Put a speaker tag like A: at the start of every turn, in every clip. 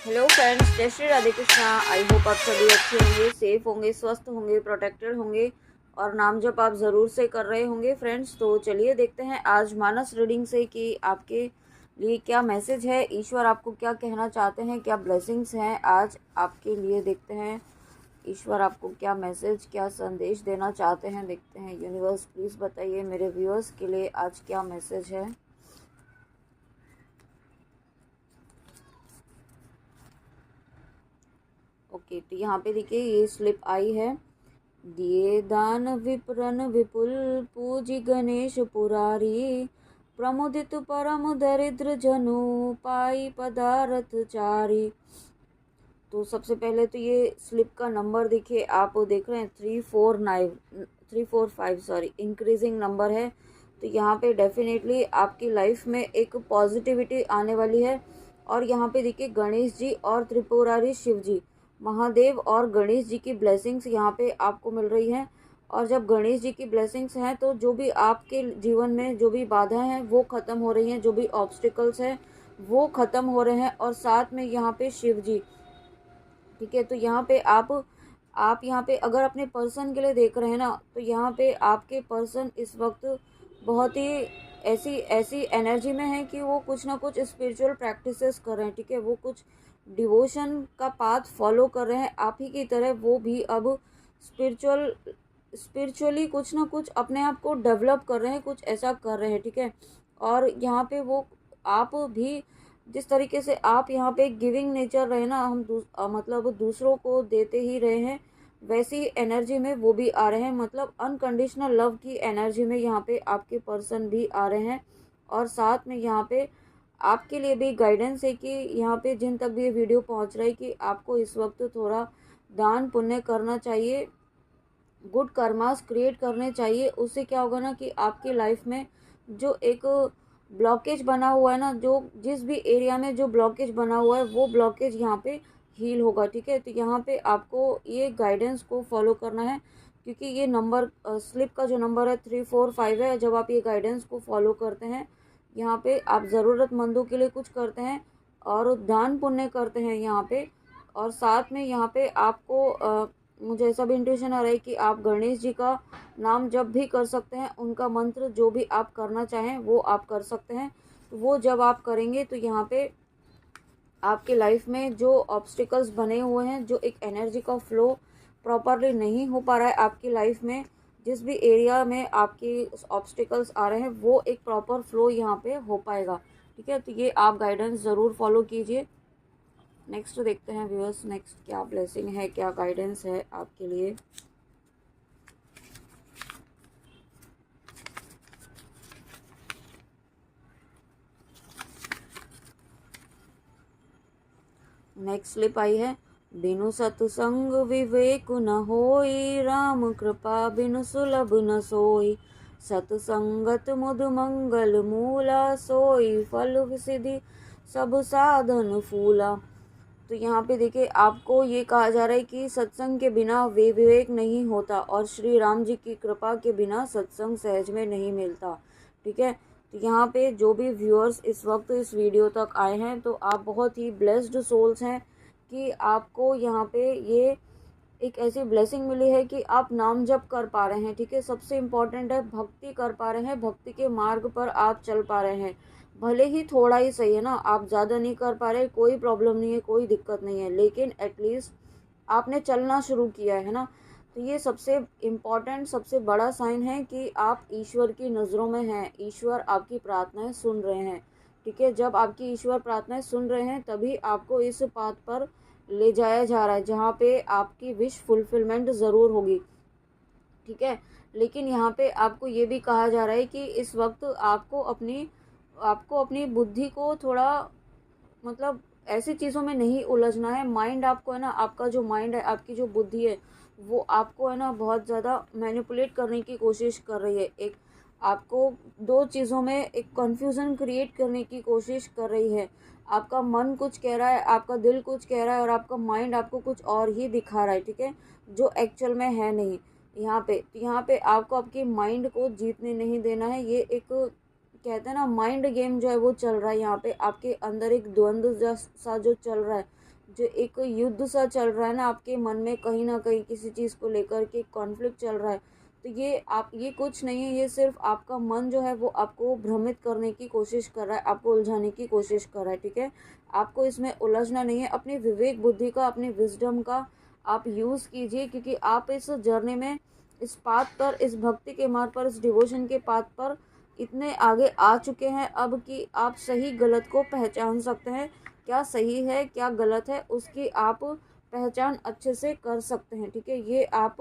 A: Hello friends, जय Shri Radhe Krishna. I hope आप सभी अच्छे होंगे, सेफ होंगे, स्वस्थ होंगे, प्रोटेक्टेड होंगे और नाम जप आप ज़रूर से कर रहे होंगे फ्रेंड्स। तो चलिए देखते हैं आज मानस रीडिंग से कि आपके लिए क्या मैसेज है, ईश्वर आपको क्या कहना चाहते हैं, क्या ब्लेसिंग्स हैं आज आपके लिए। देखते हैं ईश्वर आपको क्या मैसेज, क्या संदेश देना चाहते हैं। देखते हैं यूनिवर्स, प्लीज़ बताइए मेरे व्यूअर्स के लिए आज क्या मैसेज है। ओके, तो यहाँ पे देखिए ये स्लिप आई है। दिए दान विप्रन विपुल, पूजी गणेश पुरारी, प्रमुदित परम दरिद्र जनु, पाई पदारथ चारी। तो सबसे पहले तो ये स्लिप का नंबर देखिए, आप देख रहे हैं 345 सॉरी, इंक्रीजिंग नंबर है। तो यहाँ पे डेफिनेटली आपकी लाइफ में एक पॉजिटिविटी आने वाली है। और यहाँ पे देखिए गणेश जी और त्रिपुरारी शिव जी, महादेव और गणेश जी की ब्लेसिंग्स यहाँ पे आपको मिल रही हैं। और जब गणेश जी की ब्लेसिंग्स हैं तो जो भी आपके जीवन में जो भी बाधाएं हैं वो ख़त्म हो रही हैं, जो भी ऑब्स्टिकल्स हैं वो ख़त्म हो रहे हैं। और साथ में यहाँ पे शिव जी, ठीक है। तो यहाँ पे आप यहाँ पे अगर अपने पर्सन के लिए देख रहे हैं ना, तो यहाँ पे आपके पर्सन इस वक्त बहुत ही ऐसी ऐसी एनर्जी में है कि वो कुछ ना कुछ स्पिरिचुअल प्रैक्टिसेस कर रहे हैं, ठीक है। वो कुछ डिवोशन का पाथ फॉलो कर रहे हैं आप ही की तरह। वो भी अब स्पिरिचुअली कुछ ना कुछ अपने आप को डेवलप कर रहे हैं, कुछ ऐसा कर रहे हैं, ठीक है। और यहाँ पे वो आप भी जिस तरीके से आप यहाँ पे गिविंग नेचर रहे ना, हम मतलब दूसरों को देते ही रहे हैं, वैसी एनर्जी में वो भी आ रहे हैं। मतलब अनकंडीशनल लव की एनर्जी में यहाँ पे आपके पर्सन भी आ रहे हैं। और साथ में यहाँ पे आपके लिए भी गाइडेंस है कि यहाँ पे जिन तक भी ये वीडियो पहुँच रहा है कि आपको इस वक्त थोड़ा दान पुण्य करना चाहिए, गुड कर्मास क्रिएट करने चाहिए। उससे क्या होगा ना कि आपकी लाइफ में जो एक ब्लॉकेज बना हुआ है ना, जो जिस भी एरिया में जो ब्लॉकेज बना हुआ है वो ब्लॉकेज यहाँ पे हील होगा, ठीक है। तो यहाँ पे आपको ये गाइडेंस को फॉलो करना है, क्योंकि ये नंबर स्लिप का जो नंबर है 345 है। जब आप ये गाइडेंस को फॉलो करते हैं, यहाँ पे आप ज़रूरतमंदों के लिए कुछ करते हैं और दान पुण्य करते हैं यहाँ पे। और साथ में यहाँ पे आपको मुझे ऐसा भी इंट्यूशन आ रहा है कि आप गणेश जी का नाम जब भी कर सकते हैं, उनका मंत्र जो भी आप करना चाहें वो आप कर सकते हैं। तो वो जब आप करेंगे तो यहाँ पे आपके लाइफ में जो ऑब्स्टिकल्स बने हुए हैं, जो एक एनर्जी का फ्लो प्रॉपरली नहीं हो पा रहा है आपकी लाइफ में, जिस भी एरिया में आपकी ऑब्स्टिकल्स आ रहे हैं वो एक प्रॉपर फ्लो यहाँ पे हो पाएगा, ठीक है। तो ये आप गाइडेंस ज़रूर फॉलो कीजिए। नेक्स्ट देखते हैं व्यूअर्स, नेक्स्ट क्या ब्लेसिंग है, क्या गाइडेंस है आपके लिए। नेक्स्ट स्लिप आई है। बिनु सत्संग विवेक न होई, राम कृपा बिनु सुलभ न सोई, सत्संगत मुद मंगल मूला, सोई फल सिद्धि सब साधन फूला। तो यहाँ पे देखिए आपको ये कहा जा रहा है कि सत्संग के बिना विवेक नहीं होता और श्री राम जी की कृपा के बिना सत्संग सहज में नहीं मिलता, ठीक है। तो यहाँ पे जो भी व्यूअर्स इस वक्त इस वीडियो तक आए हैं, तो आप बहुत ही ब्लेस्ड सोल्स हैं कि आपको यहाँ पे ये एक ऐसी ब्लेसिंग मिली है कि आप नाम जप कर पा रहे हैं, ठीक है। सबसे इम्पोर्टेंट है भक्ति कर पा रहे हैं, भक्ति के मार्ग पर आप चल पा रहे हैं। भले ही थोड़ा ही सही है ना, आप ज़्यादा नहीं कर पा रहे, कोई प्रॉब्लम नहीं है, कोई दिक्कत नहीं है, लेकिन एटलीस्ट आपने चलना शुरू किया है ना। तो ये सबसे इम्पॉर्टेंट, सबसे बड़ा साइन है कि आप ईश्वर की नज़रों में हैं, ईश्वर आपकी प्रार्थनाएं सुन रहे हैं, ठीक है। जब आपकी ईश्वर प्रार्थनाएं सुन रहे हैं तभी आपको इस पाथ पर ले जाया जा रहा है जहाँ पे आपकी विश फुलफिलमेंट ज़रूर होगी, ठीक है। लेकिन यहाँ पे आपको ये भी कहा जा रहा है कि इस वक्त आपको अपनी बुद्धि को थोड़ा मतलब ऐसी चीज़ों में नहीं उलझना है। माइंड आपको है ना, आपका जो माइंड है, आपकी जो बुद्धि है, वो आपको है ना बहुत ज़्यादा मैनिपुलेट करने की कोशिश कर रही है। एक आपको दो चीज़ों में एक कन्फ्यूज़न क्रिएट करने की कोशिश कर रही है। आपका मन कुछ कह रहा है, आपका दिल कुछ कह रहा है और आपका माइंड आपको कुछ और ही दिखा रहा है, ठीक है, जो एक्चुअल में है नहीं। यहाँ पे आपको आपके माइंड को जीतने नहीं देना है। ये एक कहते हैं ना माइंड गेम जो है वो चल रहा है। यहाँ पे आपके अंदर एक द्वंद्व सा जो चल रहा है, जो एक युद्ध सा चल रहा है ना आपके मन में, कहीं ना कहीं किसी चीज़ को लेकर के कॉन्फ्लिक्ट चल रहा है, तो ये कुछ नहीं है, ये सिर्फ आपका मन जो है वो आपको भ्रमित करने की कोशिश कर रहा है, आपको उलझाने की कोशिश कर रहा है। ठीक है, आपको इसमें उलझना नहीं है, अपनी विवेक बुद्धि का, अपनी विजडम का आप यूज़ कीजिए, क्योंकि आप इस जर्नी में, इस पाथ पर, इस भक्ति के मार्ग पर, इस डिवोशन के पाथ पर इतने आगे आ चुके हैं अब कि आप सही गलत को पहचान सकते हैं। क्या सही है क्या गलत है उसकी आप पहचान अच्छे से कर सकते हैं। ठीक है, ये आप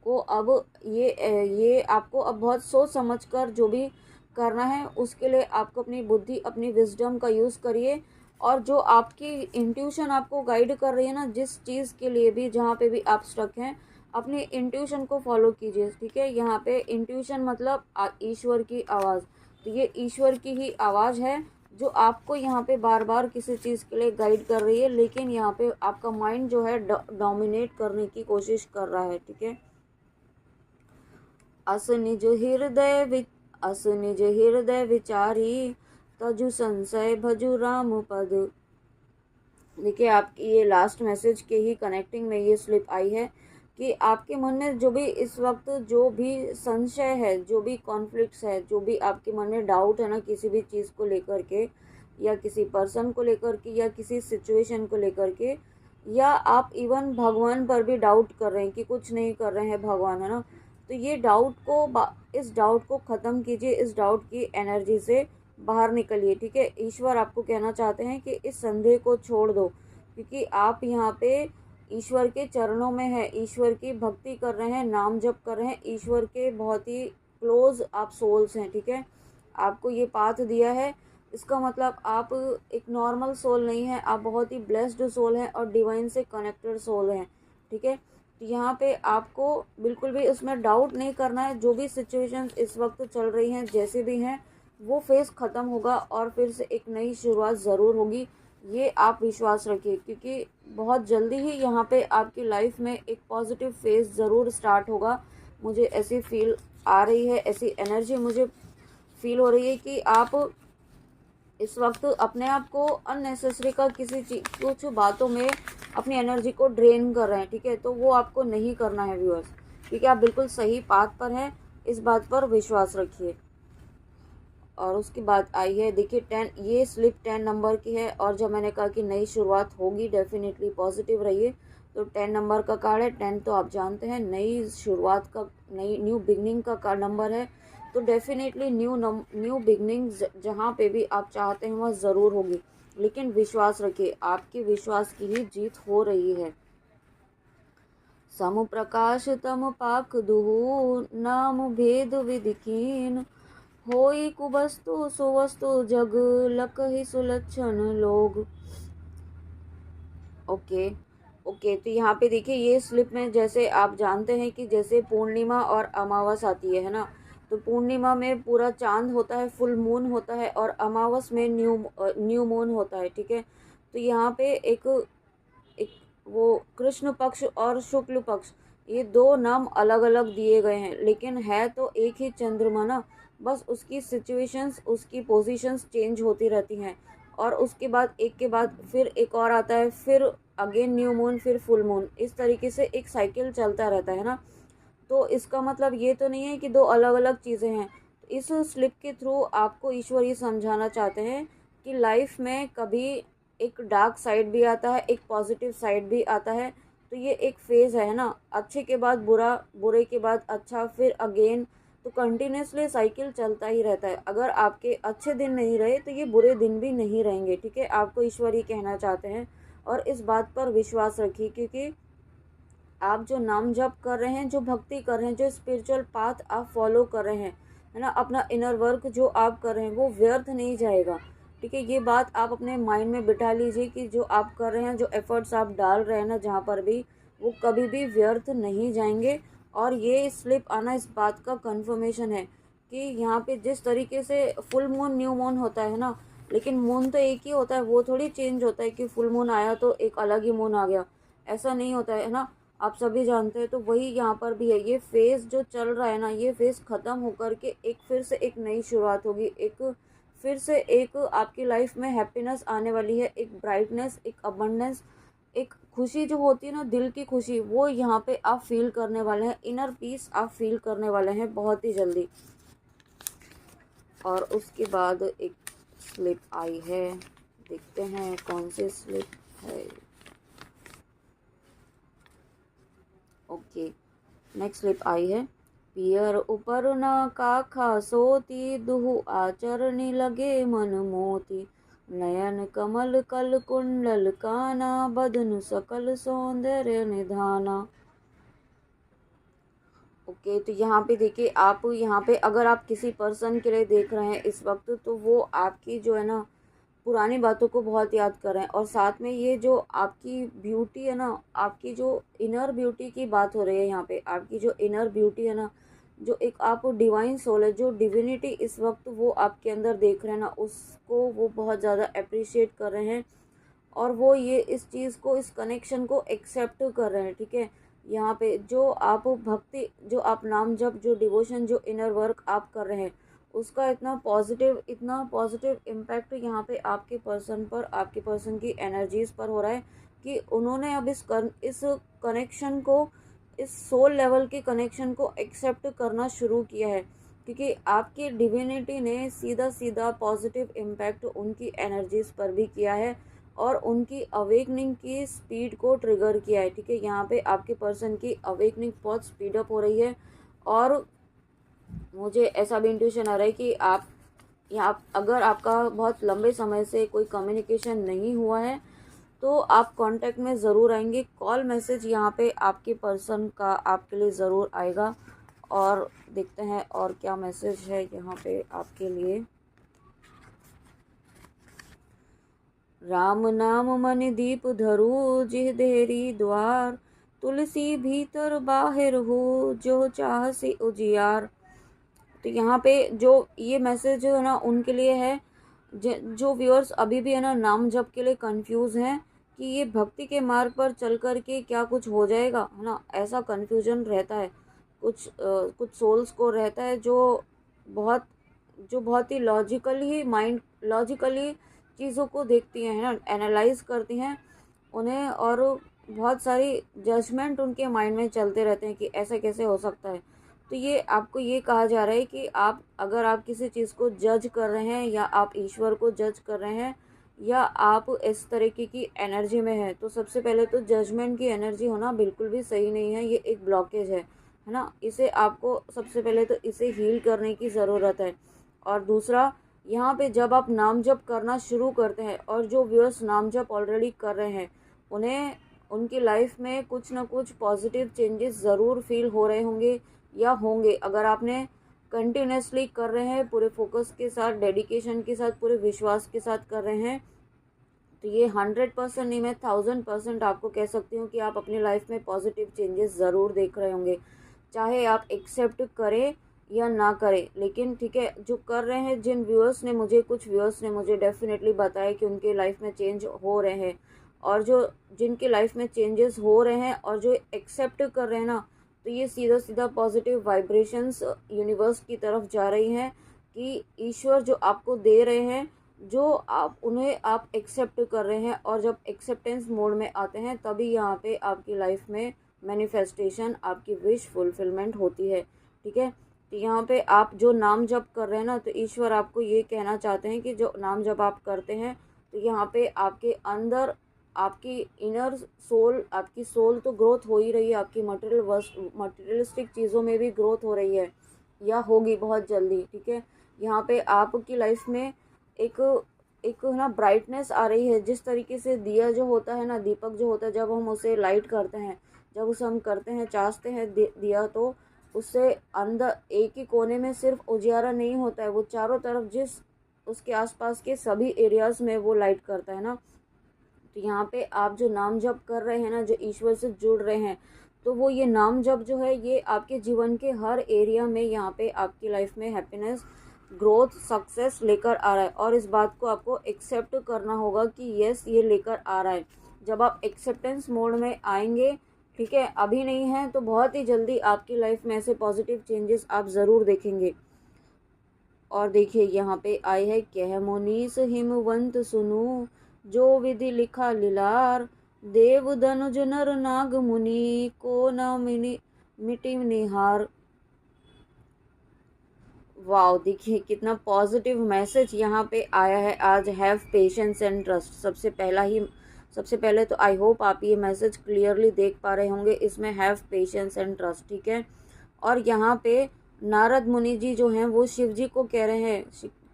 A: को अब ये आपको अब बहुत सोच समझ कर जो भी करना है उसके लिए आपको अपनी बुद्धि, अपनी विजडम का यूज़ करिए। और जो आपकी इंट्यूशन आपको गाइड कर रही है ना, जिस चीज़ के लिए भी, जहाँ पे भी आप स्टक हैं, अपनी इंट्यूशन को फॉलो कीजिए। ठीक है, यहाँ पे इंट्यूशन मतलब ईश्वर की आवाज़, तो ये ईश्वर की ही आवाज़ है जो आपको यहाँ पे बार बार किसी चीज़ के लिए गाइड कर रही है, लेकिन यहाँ पे आपका माइंड जो है डोमिनेट करने की कोशिश कर रहा है। ठीक है, अस निज हृदय विचारी, तजु संशय भजु राम पद। देखिए, आपकी ये लास्ट मैसेज के ही कनेक्टिंग में ये स्लिप आई है कि आपके मन में जो भी इस वक्त जो भी संशय है, जो भी कॉन्फ्लिक्ट्स है, जो भी आपके मन में डाउट है ना किसी भी चीज़ को लेकर के, या किसी पर्सन को लेकर के, या किसी सिचुएशन को लेकर के, या आप इवन भगवान पर भी डाउट कर रहे हैं कि कुछ नहीं कर रहे हैं भगवान, है ना, तो ये इस डाउट को ख़त्म कीजिए, इस डाउट की एनर्जी से बाहर निकलिए। ठीक है, ईश्वर आपको कहना चाहते हैं कि इस संदेह को छोड़ दो, क्योंकि आप यहाँ पे ईश्वर के चरणों में है, ईश्वर की भक्ति कर रहे हैं, नाम जप कर रहे हैं, ईश्वर के बहुत ही क्लोज आप सोल्स हैं। ठीक है, आपको ये पाथ दिया है, इसका मतलब आप एक नॉर्मल सोल नहीं है, आप बहुत ही ब्लेस्ड सोल हैं और डिवाइन से कनेक्टेड सोल हैं। ठीक है, तो यहाँ पे आपको बिल्कुल भी उसमें डाउट नहीं करना है। जो भी सिचुएशंस इस वक्त चल रही हैं, जैसे भी हैं, वो फेज़ ख़त्म होगा और फिर से एक नई शुरुआत ज़रूर होगी, ये आप विश्वास रखिए, क्योंकि बहुत जल्दी ही यहाँ पे आपकी लाइफ में एक पॉजिटिव फेज़ ज़रूर स्टार्ट होगा। मुझे ऐसी फील आ रही है, ऐसी एनर्जी मुझे फील हो रही है कि आप इस वक्त अपने आप को अननेसेसरी का कुछ बातों में अपनी एनर्जी को ड्रेन कर रहे हैं। ठीक है, तो वो आपको नहीं करना है व्यूअर्स, क्योंकि आप बिल्कुल सही पाथ पर हैं, इस बात पर विश्वास रखिए। और उसकी बात आई है, देखिए 10, ये स्लिप 10 नंबर की है, और जब मैंने कहा कि नई शुरुआत होगी, डेफिनेटली पॉजिटिव रहिए, तो 10 नंबर का कार्ड है। 10 तो आप जानते हैं नई शुरुआत का, नई न्यू बिगनिंग का नंबर है, तो डेफिनेटली न्यू बिगनिंग जहाँ पे भी आप चाहते हैं वह ज़रूर होगी, लेकिन विश्वास रखिए, आपके विश्वास की ही जीत हो रही है। सम प्रकाश तम पाक दुहु, नाम भेद विदिकीन, होई कुवस्तु सुवस्तु जग, लकहि सुलक्षण लोग। ओके ओके, तो यहाँ पे देखिए, ये स्लिप में जैसे आप जानते हैं कि जैसे पूर्णिमा और अमावस आती है ना, तो पूर्णिमा में पूरा चांद होता है, फुल मून होता है, और अमावस में न्यू मून होता है। ठीक है, तो यहाँ पे एक एक वो कृष्ण पक्ष और शुक्ल पक्ष, ये दो नाम अलग अलग दिए गए हैं, लेकिन है तो एक ही चंद्रमा ना, बस उसकी सिचुएशंस, उसकी पोजीशंस चेंज होती रहती हैं, और उसके बाद एक के बाद फिर एक और आता है, फिर अगेन न्यू मून, फिर फुल मून, इस तरीके से एक साइकिल चलता रहता है ना। तो इसका मतलब ये तो नहीं है कि दो अलग अलग चीज़ें हैं। इस स्लिप के थ्रू आपको ईश्वर ये समझाना चाहते हैं कि लाइफ में कभी एक डार्क साइड भी आता है, एक पॉजिटिव साइड भी आता है, तो ये एक फेज़ है ना, अच्छे के बाद बुरा, बुरे के बाद अच्छा, फिर अगेन, तो कंटिन्यूसली साइकिल चलता ही रहता है। अगर आपके अच्छे दिन नहीं रहे तो ये बुरे दिन भी नहीं रहेंगे। ठीक है, आपको ईश्वर ये कहना चाहते हैं, और इस बात पर विश्वास रखिए, क्योंकि आप जो नाम जप कर रहे हैं, जो भक्ति कर रहे हैं, जो स्पिरिचुअल पाथ आप फॉलो कर रहे हैं, है ना, अपना इनर वर्क जो आप कर रहे हैं वो व्यर्थ नहीं जाएगा। ठीक है, ये बात आप अपने माइंड में बिठा लीजिए कि जो आप कर रहे हैं, जो एफर्ट्स आप डाल रहे हैं ना जहाँ पर भी, वो कभी भी व्यर्थ नहीं जाएंगे। और ये स्लिप आना इस बात का कंफर्मेशन है कि यहाँ पे जिस तरीके से फुल मून न्यू मून होता है ना, लेकिन मून तो एक ही होता है, वो थोड़ी चेंज होता है कि फुल मून आया तो एक अलग ही मून आ गया, ऐसा नहीं होता है ना, आप सभी जानते हैं। तो वही यहाँ पर भी है, ये फेज़ जो चल रहा है ना, ये फेज़ ख़त्म होकर के एक फिर से एक नई शुरुआत होगी, एक फिर से एक आपकी लाइफ में हैप्पीनेस आने वाली है, एक ब्राइटनेस, एक अबंडेंस, एक खुशी जो होती है ना, दिल की खुशी, वो यहाँ पे आप फील करने वाले हैं। इनर पीस आप फील करने वाले हैं बहुत ही जल्दी। और उसके बाद एक स्लिप आई है, देखते हैं कौन सी स्लिप है। ओके, नेक्स्ट स्लिप आई है, पियर ऊपर न काखा सोती, दुहु आचरणी लगे मन मोती, नयन कमल कल कुंडल काना, बदनु सकल सौंदर्य निधाना। ओके, तो यहाँ पे देखिए, आप यहाँ पे अगर आप किसी पर्सन के लिए देख रहे हैं इस वक्त, तो वो आपकी जो है ना पुरानी बातों को बहुत याद कर रहे हैं। और साथ में ये जो आपकी ब्यूटी है ना, आपकी जो इनर ब्यूटी की बात हो रही है यहाँ पे, आपकी जो इनर ब्यूटी है ना, जो एक आप डिवाइन सोल है, जो डिविनिटी इस वक्त वो आपके अंदर देख रहे हैं ना, उसको वो बहुत ज़्यादा अप्रिशिएट कर रहे हैं। और वो ये इस चीज़ को, इस कनेक्शन को एक्सेप्ट कर रहे हैं। ठीक है, यहाँ पे जो आप भक्ति, जो आप नाम जप, जो डिवोशन, जो इनर वर्क आप कर रहे हैं, उसका इतना पॉजिटिव इम्पैक्ट यहाँ पे आपके पर्सन पर, आपके पर्सन की एनर्जीज पर हो रहा है कि उन्होंने अब इस कनेक्शन को, इस सोल लेवल के कनेक्शन को एक्सेप्ट करना शुरू किया है। क्योंकि आपकी डिविनिटी ने सीधा सीधा पॉजिटिव इम्पैक्ट उनकी एनर्जीज पर भी किया है और उनकी अवेकनिंग की स्पीड को ट्रिगर किया है। ठीक है, यहाँ पे आपके पर्सन की अवेकनिंग बहुत स्पीड अप हो रही है। और मुझे ऐसा भी इंट्यूशन आ रहा है कि आप यहाँ, अगर आपका बहुत लंबे समय से कोई कम्युनिकेशन नहीं हुआ है तो आप कांटेक्ट में ज़रूर आएंगे। कॉल मैसेज यहाँ पे आपके पर्सन का आपके लिए ज़रूर आएगा। और देखते हैं और क्या मैसेज है यहाँ पे आपके लिए। राम नाम मन दीप धरू, जिह देरी द्वार, तुलसी भीतर बाहिर हो, जो चाह से उजियार। तो यहाँ पे जो ये मैसेज है ना उनके लिए है जो व्यूअर्स अभी भी है ना नाम जप के लिए कंफ्यूज हैं कि ये भक्ति के मार्ग पर चल कर के क्या कुछ हो जाएगा, है ना, ऐसा कंफ्यूजन रहता है कुछ सोल्स को रहता है, जो बहुत ही लॉजिकली चीज़ों को देखती हैं, है ना, एनालाइज करती हैं उन्हें, और बहुत सारी जजमेंट उनके माइंड में चलते रहते हैं कि ऐसा कैसे हो सकता है। तो ये आपको ये कहा जा रहा है कि आप, अगर आप किसी चीज़ को जज कर रहे हैं या आप ईश्वर को जज कर रहे हैं या आप इस तरीके की एनर्जी में हैं, तो सबसे पहले तो जजमेंट की एनर्जी होना बिल्कुल भी सही नहीं है, ये एक ब्लॉकेज है ना। इसे आपको सबसे पहले तो इसे हील करने की ज़रूरत है। और दूसरा, यहाँ पे जब आप नाम जप करना शुरू करते हैं, और जो व्यूअर्स नाम जप ऑलरेडी कर रहे हैं, उन्हें उनकी लाइफ में कुछ ना कुछ पॉजिटिव चेंजेस ज़रूर फील हो रहे होंगे या होंगे। अगर आपने कंटिन्यूसली कर रहे हैं, पूरे फोकस के साथ, डेडिकेशन के साथ, पूरे विश्वास के साथ कर रहे हैं, तो ये 100% नहीं, मैं 1000% आपको कह सकती हूँ कि आप अपनी लाइफ में पॉजिटिव चेंजेस ज़रूर देख रहे होंगे, चाहे आप एक्सेप्ट करें या ना करें। लेकिन ठीक है, जो कर रहे हैं, कुछ व्यूअर्स ने मुझे डेफिनेटली बताया कि उनके लाइफ में चेंज हो रहे हैं, और जिनकी लाइफ में चेंजेस हो रहे हैं और जो एक्सेप्ट कर रहे हैं ना, तो ये सीधा सीधा पॉजिटिव वाइब्रेशंस यूनिवर्स की तरफ जा रही हैं कि ईश्वर जो आपको दे रहे हैं, जो उन्हें आप एक्सेप्ट कर रहे हैं, और जब एक्सेप्टेंस मोड में आते हैं तभी यहाँ पे आपकी लाइफ में मैनिफेस्टेशन, आपकी विश फुलफिलमेंट होती है। ठीक है, तो यहाँ पे आप जो नाम जप कर रहे हैं ना, तो ईश्वर आपको ये कहना चाहते हैं कि जो नाम जप आप करते हैं, तो यहाँ पे आपके अंदर आपकी इनर सोल, आपकी सोल तो ग्रोथ हो ही रही है, आपकी मटेरियलिस्टिक चीज़ों में भी ग्रोथ हो रही है या होगी बहुत जल्दी। ठीक है, यहाँ पे आपकी लाइफ में एक एक ना ब्राइटनेस आ रही है। जिस तरीके से दिया जो होता है ना, दीपक जो होता है, जब हम उसे लाइट करते हैं, जब उसे हम करते हैं, चाहते हैं दिया, तो उससे अंदर एक ही कोने में सिर्फ उजियारा नहीं होता है, वो चारों तरफ जिस उसके आसपास के सभी एरियाज़ में वो लाइट करता है ना। तो यहाँ पे आप जो नाम जप कर रहे हैं ना, जो ईश्वर से जुड़ रहे हैं, तो वो ये नाम जप जो है, ये आपके जीवन के हर एरिया में यहाँ पे आपकी लाइफ में हैप्पीनेस, ग्रोथ, सक्सेस लेकर आ रहा है। और इस बात को आपको एक्सेप्ट करना होगा कि यस, ये लेकर आ रहा है। जब आप एक्सेप्टेंस मोड में आएंगे, ठीक है, अभी नहीं है तो बहुत ही जल्दी आपकी लाइफ में ऐसे पॉजिटिव चेंजेस आप ज़रूर देखेंगे। और देखिए यहाँ पे आई है, कह मुनीस हिमवंत सुनु, जो विधि लिखा लीलार, देव धनुज नर नाग मुनि, को न मिटी निहार। वाओ, देखिए कितना पॉजिटिव मैसेज यहाँ पे आया है आज। Have patience and trust. सबसे पहले तो आई होप आप ये मैसेज क्लियरली देख पा रहे होंगे। इसमें हैव पेशेंस एंड ट्रस्ट, ठीक है। और यहाँ पे नारद मुनि जी जो हैं वो शिव जी को कह रहे हैं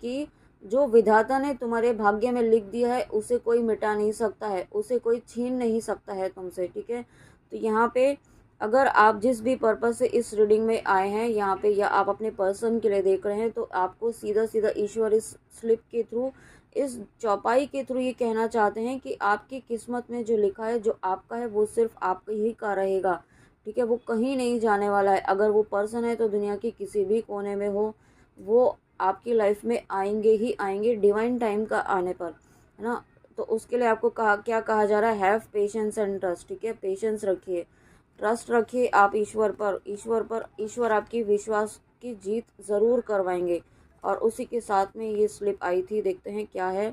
A: कि जो विधाता ने तुम्हारे भाग्य में लिख दिया है उसे कोई मिटा नहीं सकता है, उसे कोई छीन नहीं सकता है तुमसे, ठीक है। तो यहाँ पे अगर आप जिस भी पर्पज़ से इस रीडिंग में आए हैं यहाँ पे, या आप अपने पर्सन के लिए देख रहे हैं, तो आपको सीधा सीधा ईश्वर इस स्लिप के थ्रू, इस चौपाई के थ्रू ये कहना चाहते हैं कि आपकी किस्मत में जो लिखा है, जो आपका है, वो सिर्फ आपका ही का रहेगा, ठीक है। वो कहीं नहीं जाने वाला है। अगर वो पर्सन है तो दुनिया के किसी भी कोने में हो, वो आपकी लाइफ में आएंगे ही आएंगे डिवाइन टाइम का आने पर, है ना। तो उसके लिए आपको क्या कहा जा रहा है, हैव पेशेंस एंड ट्रस्ट, ठीक है। पेशेंस रखिए, ट्रस्ट रखिए आप ईश्वर पर। ईश्वर आपकी विश्वास की जीत ज़रूर करवाएंगे। और उसी के साथ में ये स्लिप आई थी, देखते हैं क्या है।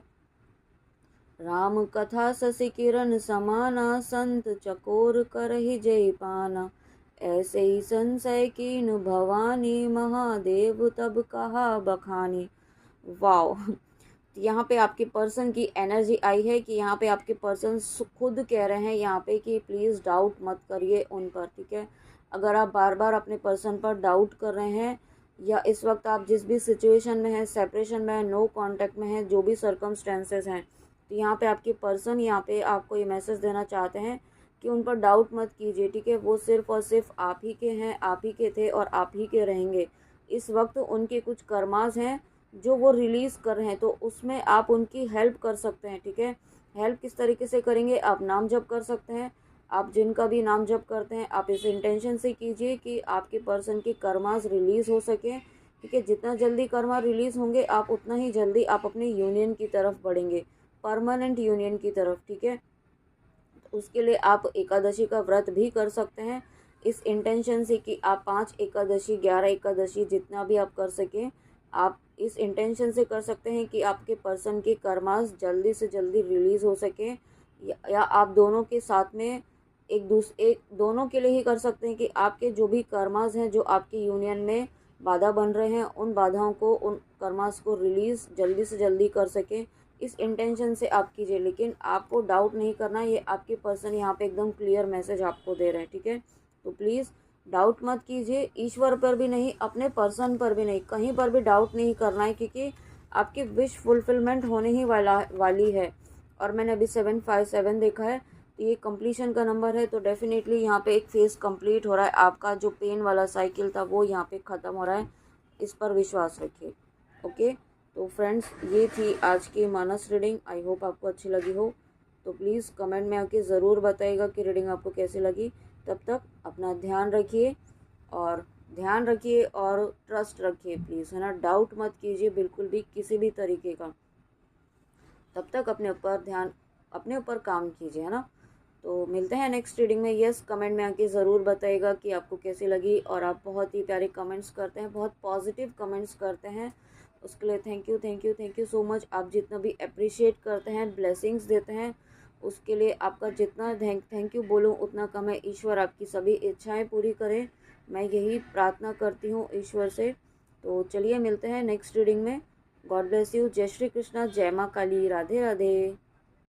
A: राम कथा शशि किरण समाना, संत चकोर कर ही जय पाना, ऐसे ही संशय कीन भवानी, महादेव तब कहा बखानी। वाओ, यहाँ पे आपके पर्सन की एनर्जी आई है कि यहाँ पे आपके पर्सन खुद कह रहे हैं यहाँ पे कि प्लीज़ डाउट मत करिए उन पर, ठीक है। अगर आप बार बार अपने पर्सन पर डाउट कर रहे हैं, या इस वक्त आप जिस भी सिचुएशन में हैं, सेपरेशन में हैं, नो कांटेक्ट में हैं, जो भी सर्कमस्टेंसेस हैं, तो यहाँ पे आपके पर्सन यहाँ पे आपको ये मैसेज देना चाहते हैं कि उन पर डाउट मत कीजिए, ठीक है। वो सिर्फ और सिर्फ आप ही के हैं, आप ही के थे और आप ही के रहेंगे। इस वक्त उनके कुछ कर्मास हैं जो वो रिलीज़ कर रहे हैं, तो उसमें आप उनकी हेल्प कर सकते हैं, ठीक है। हेल्प किस तरीके से करेंगे, आप नाम जप कर सकते हैं। आप जिनका भी नाम जप करते हैं, आप इस इंटेंशन से कीजिए कि आपके पर्सन की कर्मास रिलीज़ हो सके, ठीक है। जितना जल्दी कर्मा रिलीज़ होंगे, आप उतना ही जल्दी आप अपने यूनियन की तरफ बढ़ेंगे, परमानेंट यूनियन की तरफ, ठीक है। उसके लिए आप एकादशी का व्रत भी कर सकते हैं, इस इंटेंशन से कि आप 5 एकादशी, 11 एकादशी, जितना भी आप कर सकें, आप इस इंटेंशन से कर सकते हैं कि आपके पर्सन के कर्मास जल्दी से जल्दी रिलीज़ हो सके। या आप दोनों के साथ में एक दोनों के लिए ही कर सकते हैं कि आपके जो भी कर्मास हैं, जो आपकी यूनियन में बाधा बन रहे हैं, उन बाधाओं को, उन कर्मास को रिलीज़ जल्दी से जल्दी कर सकें। इस इंटेंशन से आप कीजिए, लेकिन आपको डाउट नहीं करना। ये आपके पर्सन यहाँ पे एकदम क्लियर मैसेज आपको दे रहे हैं, ठीक है। तो प्लीज़ डाउट मत कीजिए, ईश्वर पर भी नहीं, अपने पर्सन पर भी नहीं, कहीं पर भी डाउट नहीं करना है, क्योंकि आपकी विश फुलफिलमेंट होने ही वाली है। और मैंने अभी 757 देखा है, तो ये कंप्लीशन का नंबर है, तो डेफिनेटली यहाँ पे एक फेज़ कंप्लीट हो रहा है। आपका जो पेन वाला साइकिल था वो यहाँ पे ख़त्म हो रहा है, इस पर विश्वास रखिए, ओके। तो फ्रेंड्स, ये थी आज की मानस रीडिंग। आई होप आपको अच्छी लगी हो। तो प्लीज़ कमेंट में आके ज़रूर बताइएगा कि रीडिंग आपको कैसी लगी। तब तक अपना ध्यान रखिए और ट्रस्ट रखिए प्लीज़, है ना। डाउट मत कीजिए बिल्कुल भी, किसी भी तरीके का। तब तक अपने ऊपर काम कीजिए, है ना। तो मिलते हैं नेक्स्ट रीडिंग में। यस, कमेंट में आके ज़रूर बताइएगा कि आपको कैसी लगी। और आप बहुत ही प्यारे कमेंट्स करते हैं, बहुत पॉजिटिव कमेंट्स करते हैं, उसके लिए थैंक यू सो मच। आप जितना भी अप्रिशिएट करते हैं, ब्लेसिंग्स देते हैं, उसके लिए आपका जितना थैंक यू बोलूँ उतना कम है। ईश्वर आपकी सभी इच्छाएं पूरी करें, मैं यही प्रार्थना करती हूँ ईश्वर से। तो चलिए मिलते हैं नेक्स्ट रीडिंग में। God bless you. जय श्री कृष्णा, जय माँ काली, राधे राधे।